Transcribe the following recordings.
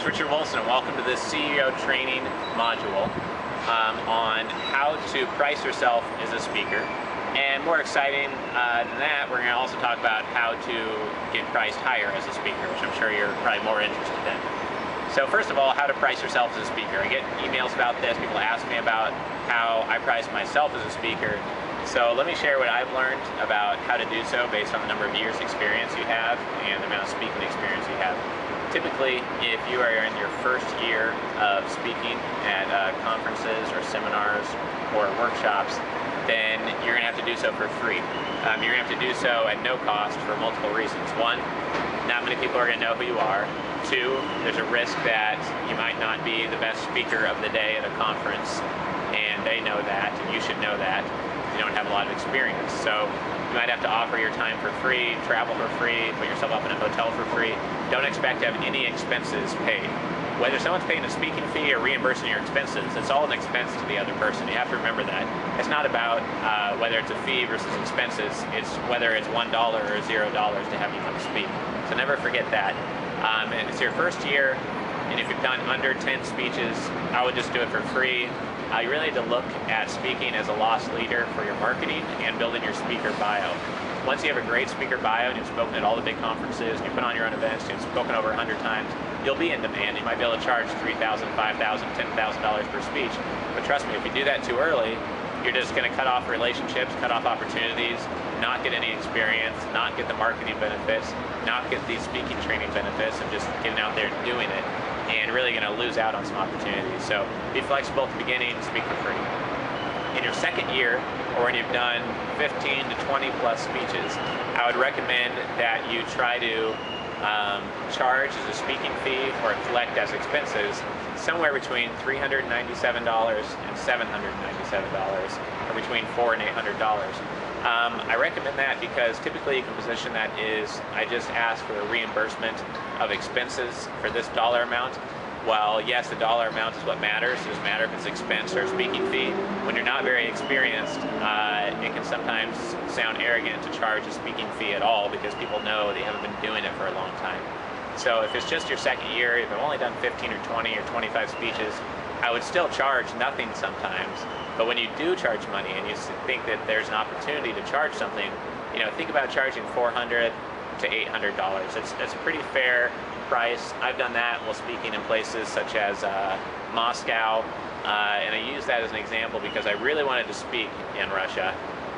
Richard Wilson, and welcome to this CEO training module on how to price yourself as a speaker. And more exciting than that, we're going to also talk about how to get priced higher as a speaker, which I'm sure you're probably more interested in. So first of all, how to price yourself as a speaker. I get emails about this. People ask me about how I price myself as a speaker. So let me share what I've learned about how to do so based on the number of years experience you have and the amount of speaking experience you have. Typically, if you are in your first year of speaking at conferences or seminars or workshops, then you're going to have to do so for free. You're going to have to do so at no cost for multiple reasons. One, not many people are going to know who you are. Two, there's a risk that you might not be the best speaker of the day at a conference, and they know that, and you should know that. You don't have a lot of experience. So you might have to offer your time for free, travel for free, put yourself up in a hotel for free. Don't expect to have any expenses paid. Whether someone's paying a speaking fee or reimbursing your expenses, it's all an expense to the other person. You have to remember that. It's not about whether it's a fee versus expenses. It's whether it's $1 or $0 to have you come speak. So never forget that. And it's your first year, and if you've done under 10 speeches, I would just do it for free. You really need to look at speaking as a loss leader for your marketing and building your speaker bio. Once you have a great speaker bio and you've spoken at all the big conferences, and you put on your own events, and you've spoken over 100 times, you'll be in demand. You might be able to charge $3,000, $5,000, $10,000 per speech. But trust me, if you do that too early, you're just going to cut off relationships, cut off opportunities, not get any experience, not get the marketing benefits, not get these speaking training benefits of just getting out there and doing it, and really going to lose out on some opportunities. So be flexible at the beginning, speak for free. In your second year, or when you've done 15 to 20 plus speeches, I would recommend that you try to charge as a speaking fee or collect as expenses somewhere between $397 and $797, or between $400 and $800. I recommend that because typically you can position that is, I just asked for a reimbursement of expenses for this dollar amount. While yes, the dollar amount is what matters, it doesn't matter if it's expense or a speaking fee. When you're not very experienced, it can sometimes sound arrogant to charge a speaking fee at all because people know they haven't been doing it for a long time. So if it's just your second year, if I've only done 15 or 20 or 25 speeches, I would still charge nothing sometimes. But when you do charge money and you think that there's an opportunity to charge something, think about charging $400 to $800. It's a pretty fair price. I've done that while speaking in places such as Moscow, and I use that as an example because I really wanted to speak in Russia,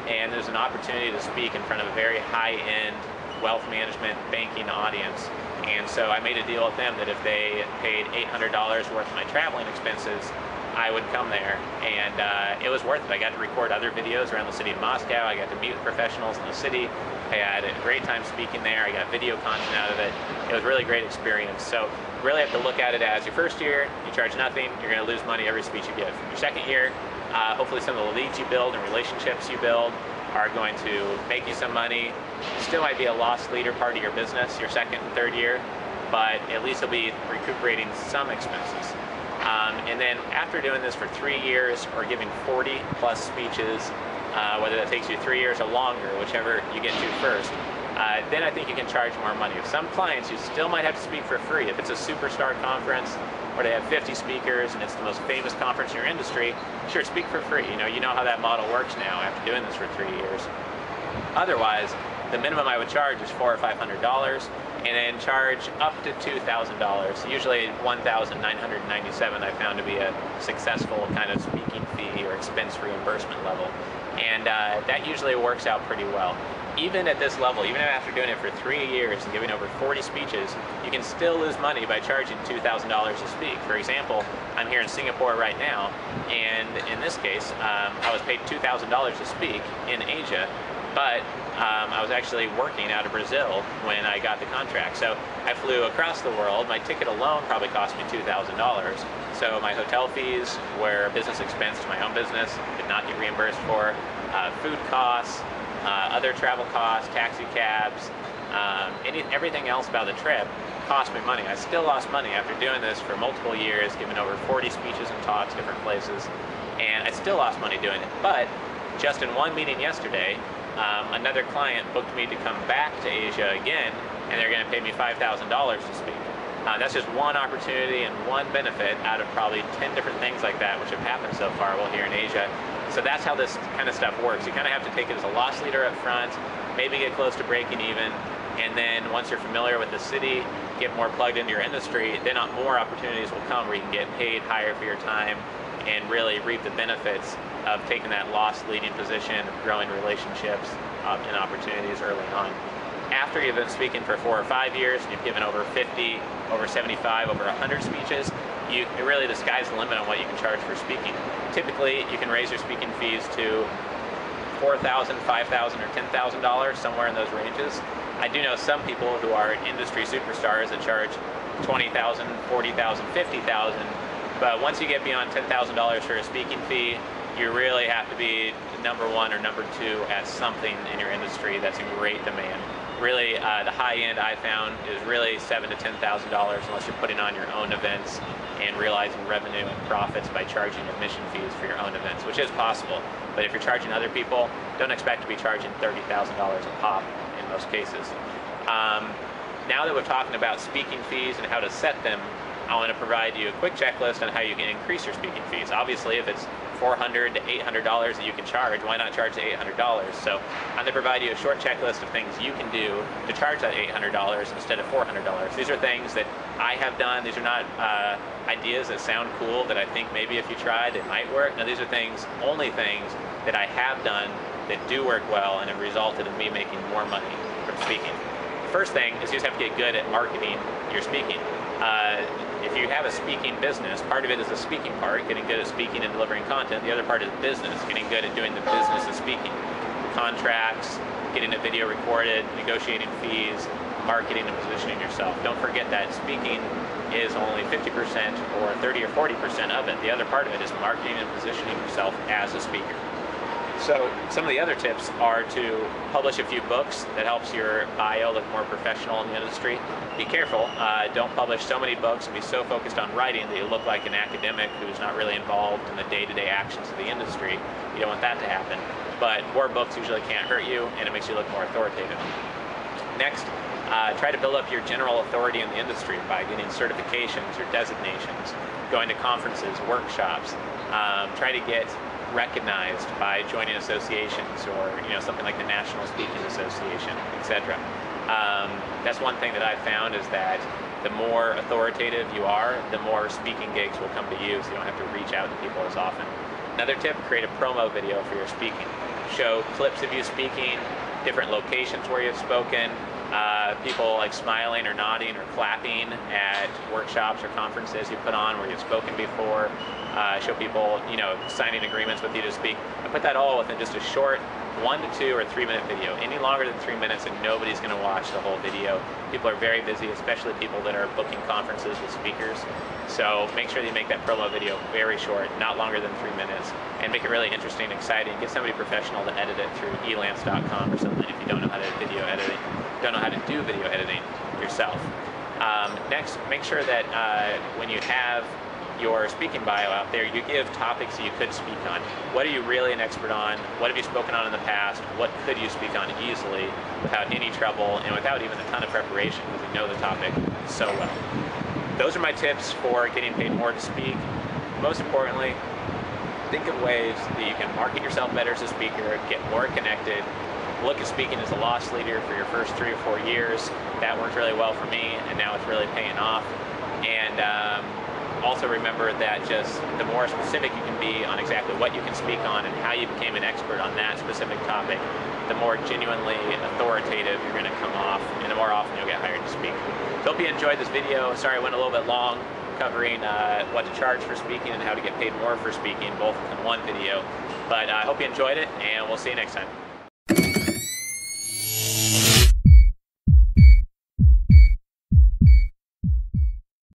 and there's an opportunity to speak in front of a very high-end wealth management banking audience. And so I made a deal with them that if they paid $800 worth of my traveling expenses, I would come there, and it was worth it. I got to record other videos around the city of Moscow. I got to meet with professionals in the city. I had a great time speaking there. I got video content out of it. It was a really great experience. So you really have to look at it as your first year, you charge nothing, you're going to lose money every speech you give. Your second year, hopefully some of the leads you build and relationships you build are going to make you some money. It still might be a loss leader part of your business your second and third year, but at least you'll be recuperating some expenses. And then after doing this for 3 years or giving 40 plus speeches, whether that takes you 3 years or longer, whichever you get to first, then I think you can charge more money. With some clients, you still might have to speak for free. If it's a superstar conference where they have 50 speakers and it's the most famous conference in your industry, sure, speak for free. You know how that model works now after doing this for 3 years. Otherwise, the minimum I would charge is $400 or $500, and then charge up to $2,000. Usually $1,997 I found to be a successful kind of speaking fee or expense reimbursement level. And that usually works out pretty well. Even at this level, even after doing it for 3 years and giving over 40 speeches, you can still lose money by charging $2,000 to speak. For example, I'm here in Singapore right now, and in this case, I was paid $2,000 to speak in Asia, but I was actually working out of Brazil when I got the contract. So I flew across the world. My ticket alone probably cost me $2,000. So my hotel fees were a business expense to my own business, did not get reimbursed for. Food costs, other travel costs, taxi cabs, everything else about the trip cost me money. I still lost money after doing this for multiple years, giving over 40 speeches and talks different places, and I still lost money doing it. But just in one meeting yesterday, another client booked me to come back to Asia again, and they're going to pay me $5,000 to speak. That's just one opportunity and one benefit out of probably 10 different things like that which have happened so far while here in Asia. So that's how this kind of stuff works. You kind of have to take it as a loss leader up front, maybe get close to breaking even, and then once you're familiar with the city, get more plugged into your industry, then more opportunities will come where you can get paid higher for your time and really reap the benefits of taking that loss leading position, growing relationships and opportunities early on. After you've been speaking for 4 or 5 years and you've given over 50, over 75, over 100 speeches, really the sky's the limit on what you can charge for speaking. Typically, you can raise your speaking fees to $4,000, $5,000, or $10,000, somewhere in those ranges. I do know some people who are industry superstars that charge $20,000, $40,000, $50,000, but once you get beyond $10,000 for a speaking fee, you really have to be number 1 or number 2 at something in your industry that's in great demand. Really, the high end I found is really $7,000 to $10,000 unless you're putting on your own events and realizing revenue and profits by charging admission fees for your own events, which is possible. But if you're charging other people, don't expect to be charging $30,000 a pop in most cases. Now that we're talking about speaking fees and how to set them, I want to provide you a quick checklist on how you can increase your speaking fees. Obviously, if it's $400 to $800 that you can charge, why not charge the $800? So I'm going to provide you a short checklist of things you can do to charge that $800 instead of $400. These are things that I have done. These are not ideas that sound cool that I think maybe if you tried it might work. No, these are only things that I have done that do work well and have resulted in me making more money from speaking. The first thing is you just have to get good at marketing your speaking. If you have a speaking business, part of it is the speaking part, getting good at speaking and delivering content. The other part is business, getting good at doing the business of speaking. Contracts, getting a video recorded, negotiating fees, marketing and positioning yourself. Don't forget that speaking is only 50% or 30 or 40% of it. The other part of it is marketing and positioning yourself as a speaker. So some of the other tips are to publish a few books that helps your bio look more professional in the industry. Be careful, don't publish so many books and be so focused on writing that you look like an academic who's not really involved in the day-to-day actions of the industry. You don't want that to happen. But more books usually can't hurt you and it makes you look more authoritative. Next, try to build up your general authority in the industry by getting certifications or designations, going to conferences, workshops. Try to get recognized by joining associations or something like the National Speaking Association, etc. That's one thing that I've found is that the more authoritative you are, the more speaking gigs will come to you, so you don't have to reach out to people as often. Another tip, create a promo video for your speaking. Show clips of you speaking, different locations where you've spoken, people like smiling or nodding or clapping at workshops or conferences you put on where you've spoken before. Show people, signing agreements with you to speak. I put that all within just a short 1 to 2 or 3 minute video. Any longer than 3 minutes and nobody's going to watch the whole video. People are very busy, especially people that are booking conferences with speakers. So make sure that you make that promo video very short, not longer than 3 minutes, and make it really interesting, exciting. Get somebody professional to edit it through elance.com or something if you don't know how to do video editing yourself. Next, make sure that when you have your speaking bio out there, you give topics that you could speak on. What are you really an expert on? What have you spoken on in the past? What could you speak on easily without any trouble and without even a ton of preparation because you know the topic so well? Those are my tips for getting paid more to speak. Most importantly, think of ways that you can market yourself better as a speaker, get more connected, look at speaking as a loss leader for your first 3 or 4 years. That worked really well for me, and now it's really paying off. And also remember that just the more specific you can be on exactly what you can speak on and how you became an expert on that specific topic, the more genuinely authoritative you're going to come off and the more often you'll get hired to speak. So hope you enjoyed this video. Sorry I went a little bit long covering what to charge for speaking and how to get paid more for speaking, both in one video. But I hope you enjoyed it, and we'll see you next time.